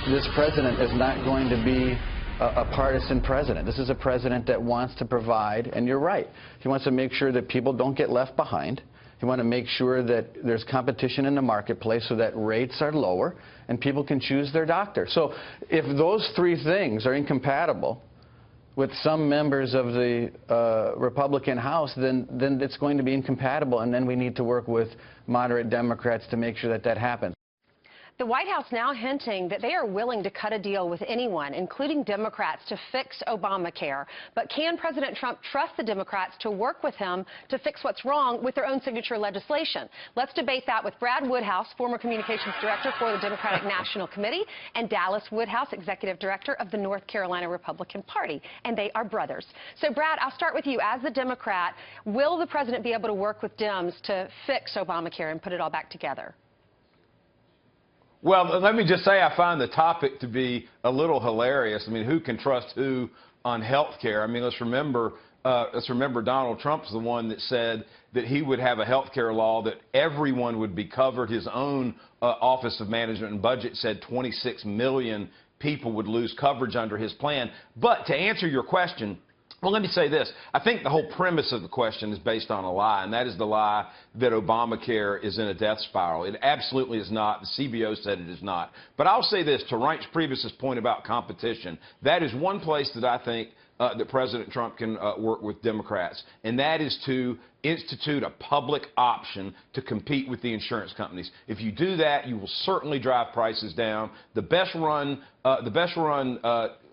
this president is not going to be a partisan president. This is a president that wants to provide, and you're right, he wants to make sure that people don't get left behind. He wants to make sure that there's competition in the marketplace so that rates are lower and people can choose their doctor. So if those three things are incompatible with some members of the Republican House, then it's going to be incompatible, and then we need to work with moderate Democrats to make sure that that happens. The White House now hinting that they are willing to cut a deal with anyone, including Democrats, to fix Obamacare. But can President Trump trust the Democrats to work with him to fix what's wrong with their own signature legislation? Let's debate that with Brad Woodhouse, former communications director for the Democratic National Committee, and Dallas Woodhouse, executive director of the North Carolina Republican Party. And they are brothers. So, Brad, I'll start with you. As the Democrat, will the president be able to work with Dems to fix Obamacare and put it all back together? Well, let me just say I find the topic to be a little hilarious. I mean, who can trust who on health care? I mean, let's remember Donald Trump's the one that said that he would have a health care law that everyone would be covered. His own Office of Management and Budget said 26 million people would lose coverage under his plan. But to answer your question, well, let me say this. I think the whole premise of the question is based on a lie, and that is the lie that Obamacare is in a death spiral. It absolutely is not. The CBO said it is not. But I'll say this, to Reince Priebus's point about competition, that is one place that I think that President Trump can work with Democrats, and that is to institute a public option to compete with the insurance companies. If you do that, you will certainly drive prices down. The best run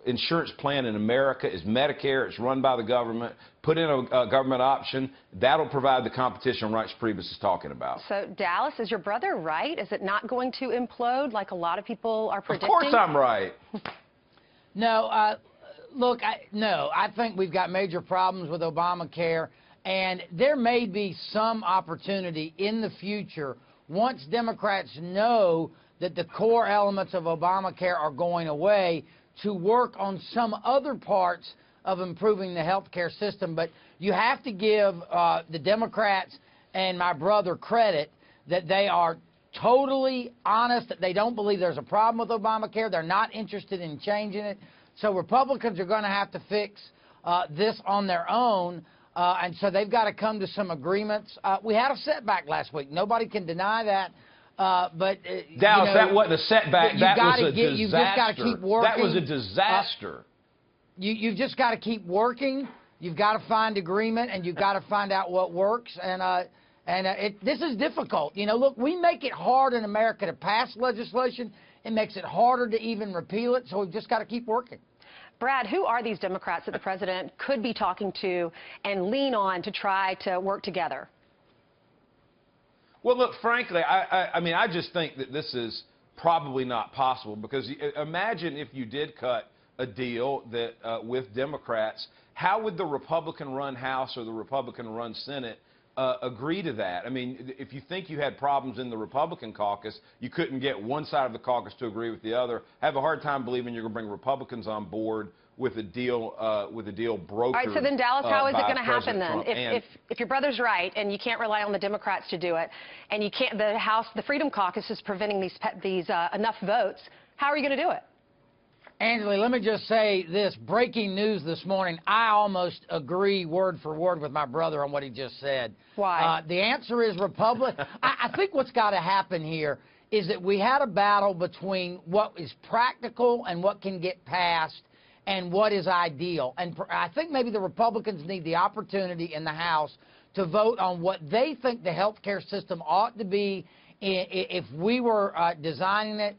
insurance plan in America is Medicare. It's run by the government. Put in a government option. That'll provide the competition Reince Priebus is talking about. So, Dallas, is your brother right? Is it not going to implode like a lot of people are predicting? Of course I'm right. No, look, I think we've got major problems with Obamacare, and there may be some opportunity in the future once Democrats know that the core elements of Obamacare are going away to work on some other parts of improving the health care system. But you have to give the Democrats and my brother credit that they are totally honest, that they don't believe there's a problem with Obamacare. They're not interested in changing it. So Republicans are going to have to fix this on their own, and so they've got to come to some agreements. We had a setback last week. Nobody can deny that. But Dallas, that wasn't a setback. That was a disaster. You've just got to keep working. That was a disaster. You've just got to keep working. You've got to find agreement, and you've got to find out what works. This is difficult. You know, look, we make it hard in America to pass legislation. It makes it harder to even repeal it. So we've just got to keep working. Brad, who are these Democrats that the president could be talking to and lean on to try to work together? Well, look, frankly, I mean, I just think that this is probably not possible, because imagine if you did cut a deal that with Democrats, how would the Republican-run House or the Republican-run Senate agree to that? I mean, if you think you had problems in the Republican caucus, you couldn't get one side of the caucus to agree with the other. I have a hard time believing you're going to bring Republicans on board with a deal brokered. All right, so then, Dallas, how is it going to happen then? If your brother's right and you can't rely on the Democrats to do it, and you can't, the House, the Freedom Caucus is preventing these enough votes, how are you going to do it? Angela, let me just say this. Breaking news this morning. I almost agree word for word with my brother on what he just said. Why? The answer is Republic. I think what's got to happen here is that we had a battle between what is practical and what can get passed and what is ideal. And I think maybe the Republicans need the opportunity in the House to vote on what they think the health care system ought to be if we were designing it,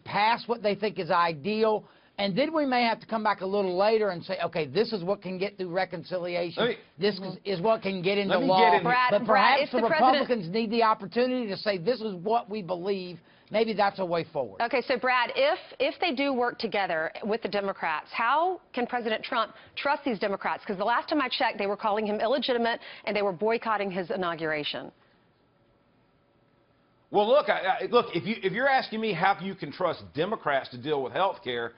pass what they think is ideal, and then we may have to come back a little later and say, okay, this is what can get through reconciliation. This is what can get into law. But perhaps the Republicans need the opportunity to say, this is what we believe. Maybe that's a way forward. Okay, so Brad, if they do work together with the Democrats, how can President Trump trust these Democrats? Because the last time I checked, they were calling him illegitimate and they were boycotting his inauguration. Well, look, look. If you're asking me how you can trust Democrats to deal with health care,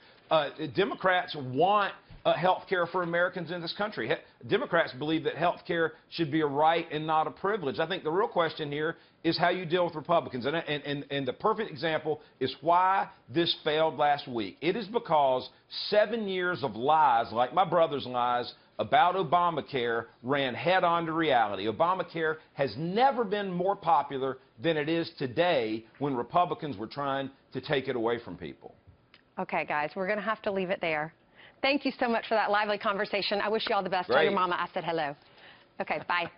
Democrats want health care for Americans in this country. Democrats believe that health care should be a right and not a privilege. I think the real question here is how you deal with Republicans. And the perfect example is why this failed last week. It is because 7 years of lies, like my brother's lies, about Obamacare ran head-on to reality. Obamacare has never been more popular than it is today when Republicans were trying to take it away from people. Okay, guys, we're going to have to leave it there. Thank you so much for that lively conversation. I wish you all the best. Tell your mama I said hello. Okay, bye.